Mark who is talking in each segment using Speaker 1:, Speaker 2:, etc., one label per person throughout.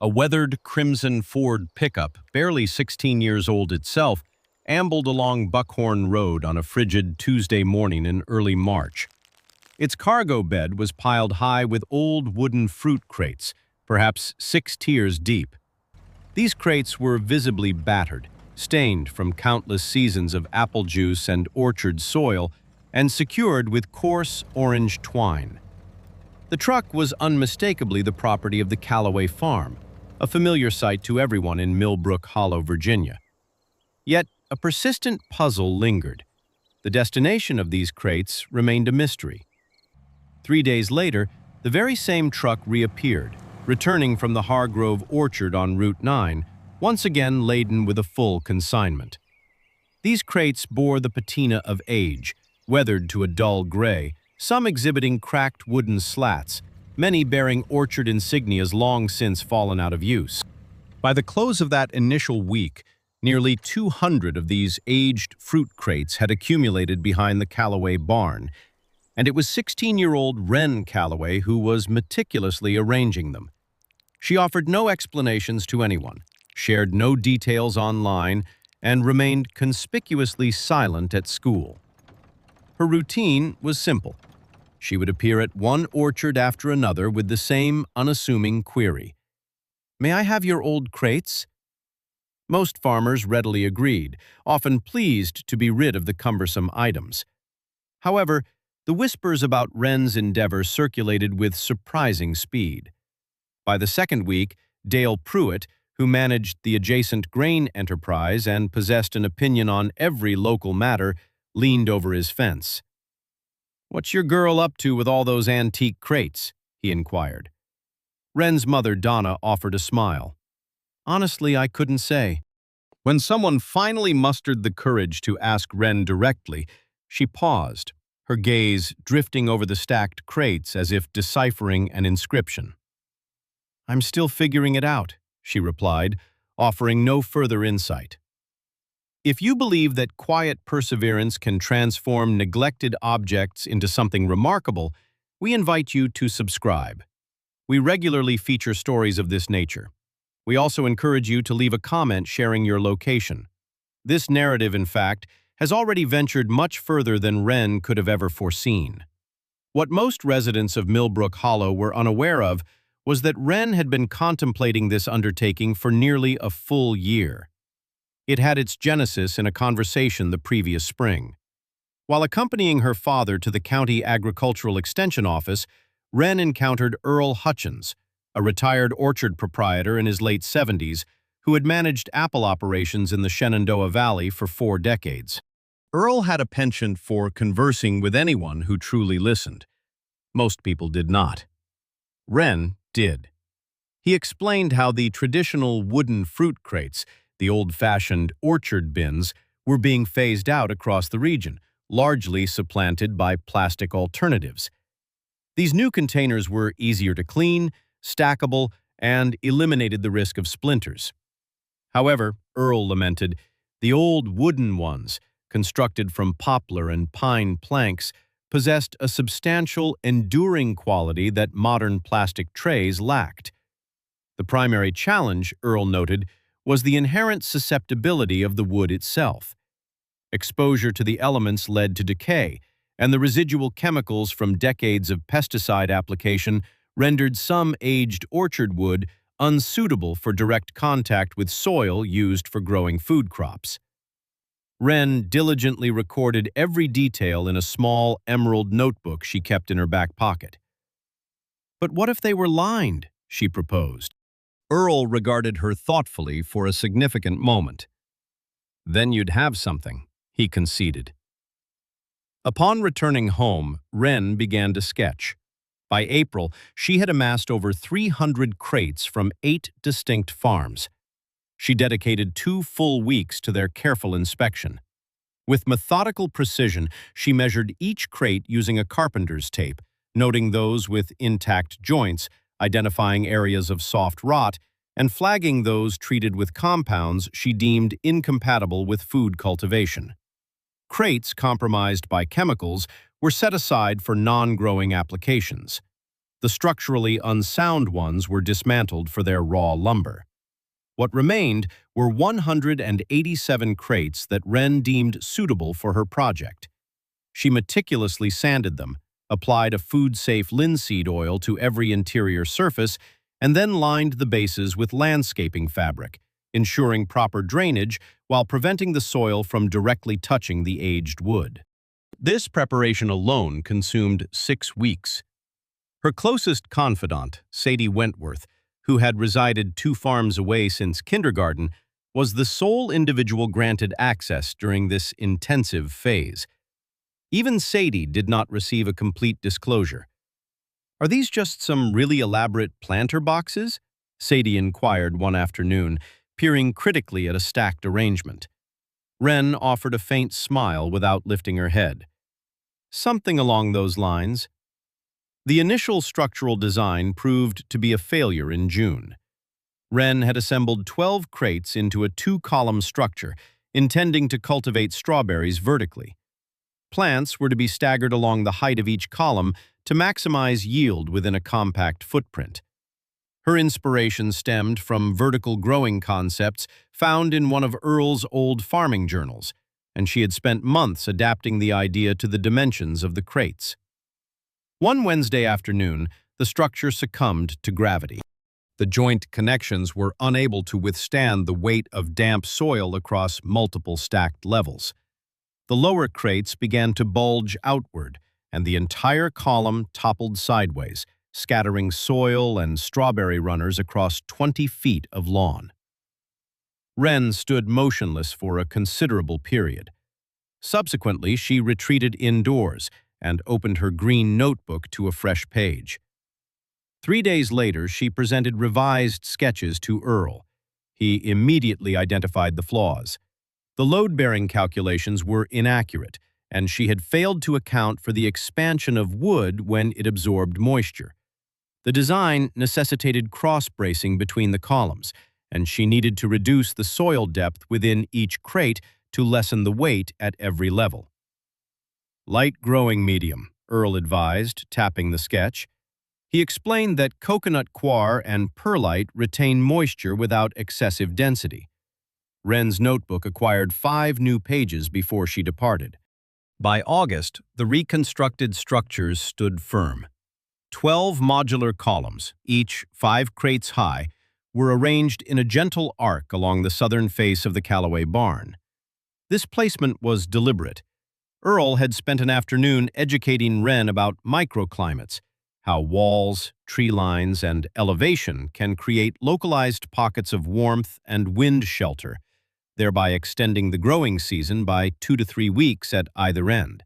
Speaker 1: A weathered crimson Ford pickup, barely 16 years old itself, ambled along Buckhorn Road on a frigid Tuesday morning in early March. Its cargo bed was piled high with old wooden fruit crates, perhaps 6 tiers deep. These crates were visibly battered, stained from countless seasons of apple juice and orchard soil, and secured with coarse orange twine. The truck was unmistakably the property of the Callaway farm, a familiar sight to everyone in Millbrook Hollow, Virginia. Yet, a persistent puzzle lingered. The destination of these crates remained a mystery. 3 days later, the very same truck reappeared, returning from the Hargrove Orchard on Route 9, once again laden with a full consignment. These crates bore the patina of age, weathered to a dull gray, some exhibiting cracked wooden slats, many bearing orchard insignias long since fallen out of use. By the close of that initial week, nearly 200 of these aged fruit crates had accumulated behind the Callaway barn, and it was 16-year-old Wren Callaway who was meticulously arranging them. She offered no explanations to anyone, shared no details online, and remained conspicuously silent at school. Her routine was simple. She would appear at one orchard after another with the same unassuming query. "May I have your old crates?" Most farmers readily agreed, often pleased to be rid of the cumbersome items. However, the whispers about Wren's endeavor circulated with surprising speed. By the second week, Dale Pruitt, who managed the adjacent grain enterprise and possessed an opinion on every local matter, leaned over his fence. "What's your girl up to with all those antique crates?" he inquired. Wren's mother, Donna, offered a smile. "Honestly, I couldn't say." When someone finally mustered the courage to ask Wren directly, she paused, her gaze drifting over the stacked crates as if deciphering an inscription. "I'm still figuring it out," she replied, offering no further insight. If you believe that quiet perseverance can transform neglected objects into something remarkable, we invite you to subscribe. We regularly feature stories of this nature. We also encourage you to leave a comment sharing your location. This narrative, in fact, has already ventured much further than Wren could have ever foreseen. What most residents of Millbrook Hollow were unaware of was that Wren had been contemplating this undertaking for nearly a full year. It had its genesis in a conversation the previous spring. While accompanying her father to the County Agricultural Extension Office, Wren encountered Earl Hutchins, a retired orchard proprietor in his late 70s, who had managed apple operations in the Shenandoah Valley for 4 decades. Earl had a penchant for conversing with anyone who truly listened. Most people did not. Wren did. He explained how the traditional wooden fruit crates, the old-fashioned orchard bins, were being phased out across the region, largely supplanted by plastic alternatives. These new containers were easier to clean, stackable, and eliminated the risk of splinters. However, Earl lamented, the old wooden ones, constructed from poplar and pine planks, possessed a substantial, enduring quality that modern plastic trays lacked. The primary challenge, Earl noted, was the inherent susceptibility of the wood itself. Exposure to the elements led to decay, and the residual chemicals from decades of pesticide application rendered some aged orchard wood unsuitable for direct contact with soil used for growing food crops. Wren diligently recorded every detail in a small emerald notebook she kept in her back pocket. "But what if they were lined?" she proposed. Earl regarded her thoughtfully for a significant moment. "Then you'd have something," he conceded. Upon returning home, Wren began to sketch. By April, she had amassed over 300 crates from 8 distinct farms. She dedicated 2 full weeks to their careful inspection. With methodical precision, she measured each crate using a carpenter's tape, noting those with intact joints, identifying areas of soft rot, and flagging those treated with compounds she deemed incompatible with food cultivation. Crates compromised by chemicals were set aside for non-growing applications. The structurally unsound ones were dismantled for their raw lumber. What remained were 187 crates that Wren deemed suitable for her project. She meticulously sanded them, applied a food-safe linseed oil to every interior surface, and then lined the bases with landscaping fabric, ensuring proper drainage while preventing the soil from directly touching the aged wood. This preparation alone consumed 6 weeks. Her closest confidant, Sadie Wentworth, who had resided 2 farms away since kindergarten, was the sole individual granted access during this intensive phase. Even Sadie did not receive a complete disclosure. "Are these just some really elaborate planter boxes?" Sadie inquired one afternoon, peering critically at a stacked arrangement. Wren offered a faint smile without lifting her head. "Something along those lines." The initial structural design proved to be a failure in June. Wren had assembled 12 crates into a 2-column structure, intending to cultivate strawberries vertically. Plants were to be staggered along the height of each column to maximize yield within a compact footprint. Her inspiration stemmed from vertical growing concepts found in one of Earl's old farming journals, and she had spent months adapting the idea to the dimensions of the crates. One Wednesday afternoon, the structure succumbed to gravity. The joint connections were unable to withstand the weight of damp soil across multiple stacked levels. The lower crates began to bulge outward, and the entire column toppled sideways, scattering soil and strawberry runners across 20 feet of lawn. Wren stood motionless for a considerable period. Subsequently, she retreated indoors and opened her green notebook to a fresh page. 3 days later, she presented revised sketches to Earl. He immediately identified the flaws. The load-bearing calculations were inaccurate, and she had failed to account for the expansion of wood when it absorbed moisture. The design necessitated cross-bracing between the columns, and she needed to reduce the soil depth within each crate to lessen the weight at every level. "Light growing medium," Earl advised, tapping the sketch. He explained that coconut coir and perlite retain moisture without excessive density. Wren's notebook acquired 5 new pages before she departed. By August, the reconstructed structures stood firm. 12 modular columns, each 5 crates high, were arranged in a gentle arc along the southern face of the Callaway barn. This placement was deliberate. Earl had spent an afternoon educating Wren about microclimates, how walls, tree lines, and elevation can create localized pockets of warmth and wind shelter, thereby extending the growing season by 2 to 3 weeks at either end.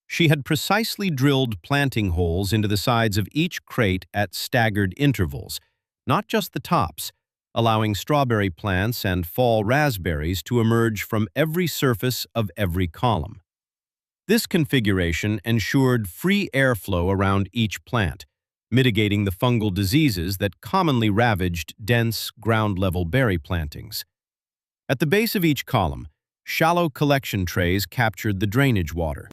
Speaker 1: She had precisely drilled planting holes into the sides of each crate at staggered intervals, not just the tops, allowing strawberry plants and fall raspberries to emerge from every surface of every column. This configuration ensured free airflow around each plant, mitigating the fungal diseases that commonly ravaged dense, ground-level berry plantings. At the base of each column, shallow collection trays captured the drainage water.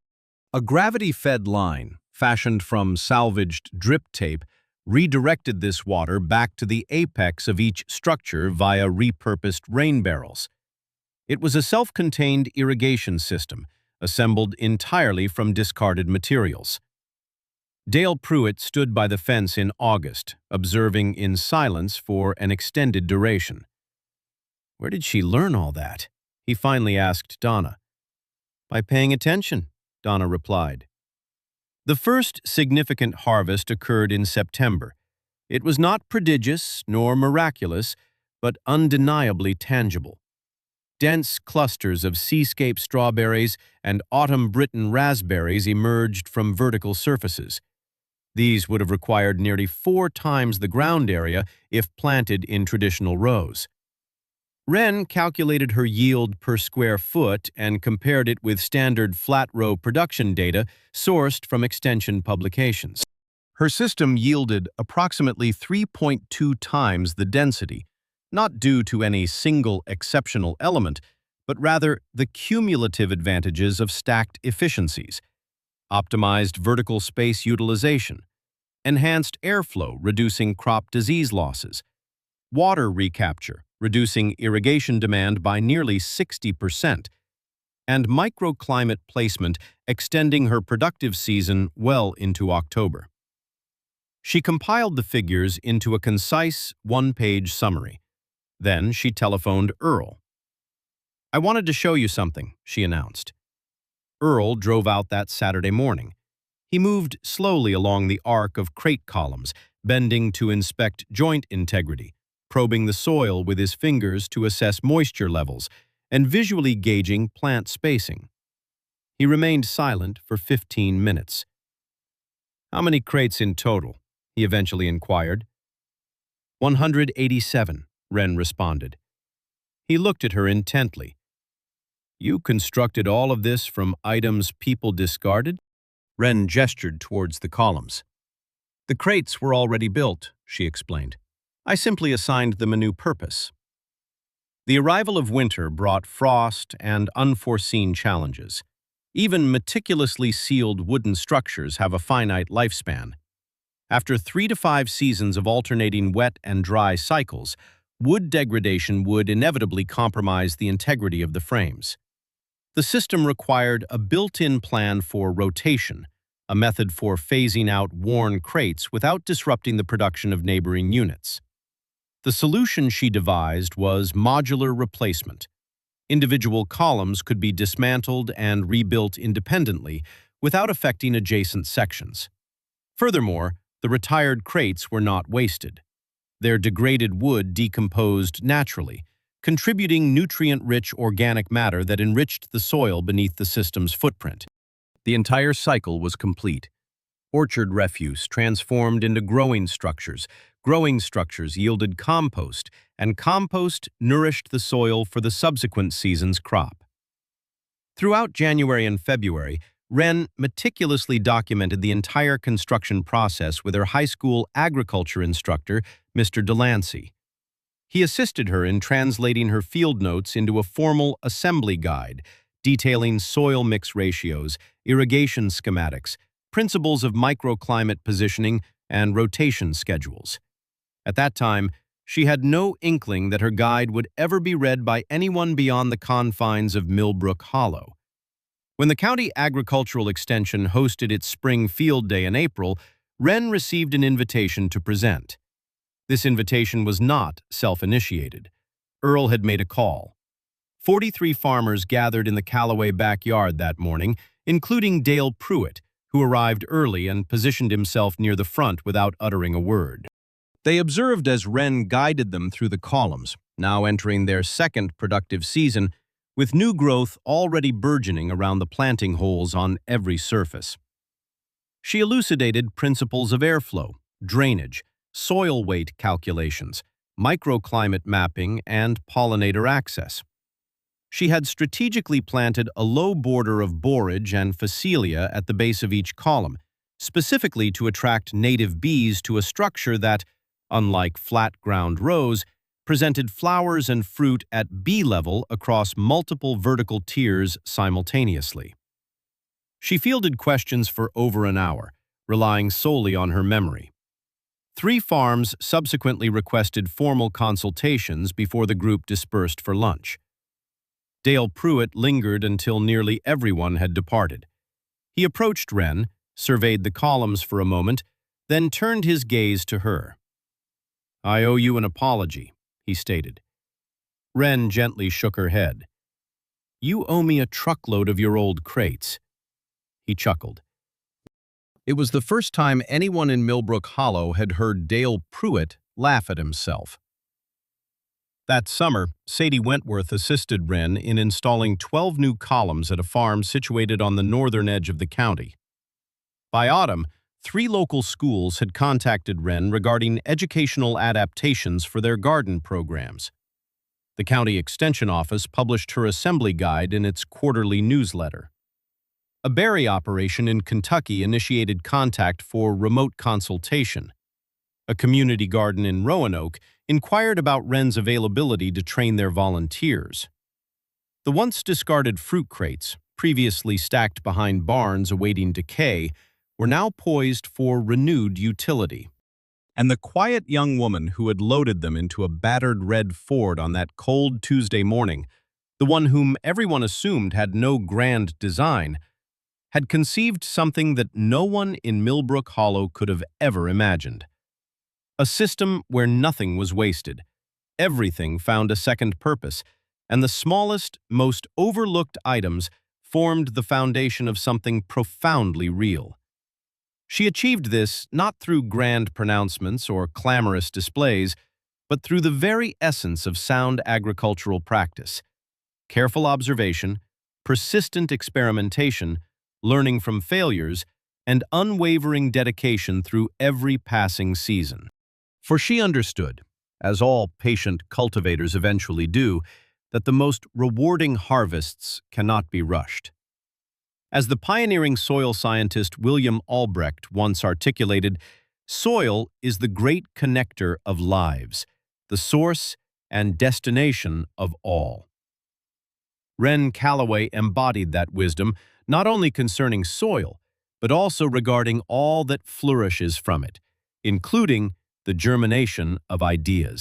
Speaker 1: A gravity-fed line, fashioned from salvaged drip tape, redirected this water back to the apex of each structure via repurposed rain barrels. It was a self-contained irrigation system, assembled entirely from discarded materials. Dale Pruitt stood by the fence in August, observing in silence for an extended duration. "Where did she learn all that?" he finally asked Donna. "By paying attention," Donna replied. The first significant harvest occurred in September. It was not prodigious nor miraculous, but undeniably tangible. Dense clusters of seascape strawberries and autumn Britain raspberries emerged from vertical surfaces. These would have required nearly 4 times the ground area if planted in traditional rows. Wren calculated her yield per square foot and compared it with standard flat-row production data sourced from extension publications. Her system yielded approximately 3.2 times the density, not due to any single exceptional element, but rather the cumulative advantages of stacked efficiencies, optimized vertical space utilization, enhanced airflow, reducing crop disease losses, water recapture, reducing irrigation demand by nearly 60%, and microclimate placement, extending her productive season well into October. She compiled the figures into a concise, one-page summary. Then she telephoned Earl. "I wanted to show you something," she announced. Earl drove out that Saturday morning. He moved slowly along the arc of crate columns, bending to inspect joint integrity, probing the soil with his fingers to assess moisture levels, and visually gauging plant spacing. He remained silent for 15 minutes. "How many crates in total?" he eventually inquired. 187, Wren responded. He looked at her intently. "You constructed all of this from items people discarded?" Wren gestured towards the columns. "The crates were already built," she explained. "I simply assigned them a new purpose." The arrival of winter brought frost and unforeseen challenges. Even meticulously sealed wooden structures have a finite lifespan. After 3 to 5 seasons of alternating wet and dry cycles, wood degradation would inevitably compromise the integrity of the frames. The system required a built-in plan for rotation, a method for phasing out worn crates without disrupting the production of neighboring units. The solution she devised was modular replacement. Individual columns could be dismantled and rebuilt independently without affecting adjacent sections. Furthermore, the retired crates were not wasted. Their degraded wood decomposed naturally, contributing nutrient-rich organic matter that enriched the soil beneath the system's footprint. The entire cycle was complete. Orchard refuse transformed into growing structures yielded compost, and compost nourished the soil for the subsequent season's crop. Throughout January and February, Wren meticulously documented the entire construction process with her high school agriculture instructor, Mr. Delancey. He assisted her in translating her field notes into a formal assembly guide, detailing soil mix ratios, irrigation schematics, principles of microclimate positioning, and rotation schedules. At that time, she had no inkling that her guide would ever be read by anyone beyond the confines of Millbrook Hollow. When the County Agricultural Extension hosted its spring field day in April, Wren received an invitation to present. This invitation was not self-initiated. Earl had made a call. 43 farmers gathered in the Callaway backyard that morning, including Dale Pruitt, who arrived early and positioned himself near the front without uttering a word. They observed as Wren guided them through the columns, now entering their second productive season, with new growth already burgeoning around the planting holes on every surface. She elucidated principles of airflow, drainage, soil weight calculations, microclimate mapping, and pollinator access. She had strategically planted a low border of borage and phacelia at the base of each column, specifically to attract native bees to a structure that, unlike flat-ground rows, presented flowers and fruit at bee level across multiple vertical tiers simultaneously. She fielded questions for over an hour, relying solely on her memory. 3 farms subsequently requested formal consultations before the group dispersed for lunch. Dale Pruitt lingered until nearly everyone had departed. He approached Wren, surveyed the columns for a moment, then turned his gaze to her. "I owe you an apology," he stated. Wren gently shook her head. "You owe me a truckload of your old crates." He chuckled. It was the first time anyone in Millbrook Hollow had heard Dale Pruitt laugh at himself. That summer, Sadie Wentworth assisted Wren in installing 12 new columns at a farm situated on the northern edge of the county. By autumn, 3 local schools had contacted Wren regarding educational adaptations for their garden programs. The county extension office published her assembly guide in its quarterly newsletter. A berry operation in Kentucky initiated contact for remote consultation. A community garden in Roanoke inquired about Wren's availability to train their volunteers. The once discarded fruit crates, previously stacked behind barns awaiting decay, were now poised for renewed utility. And the quiet young woman who had loaded them into a battered red Ford on that cold Tuesday morning, the one whom everyone assumed had no grand design, had conceived something that no one in Millbrook Hollow could have ever imagined. A system where nothing was wasted, everything found a second purpose, and the smallest, most overlooked items formed the foundation of something profoundly real. She achieved this not through grand pronouncements or clamorous displays, but through the very essence of sound agricultural practice: careful observation, persistent experimentation, learning from failures, and unwavering dedication through every passing season. For she understood, as all patient cultivators eventually do, that the most rewarding harvests cannot be rushed. As the pioneering soil scientist William Albrecht once articulated, soil is the great connector of lives, the source and destination of all. Wren Callaway embodied that wisdom, not only concerning soil, but also regarding all that flourishes from it, including the germination of ideas.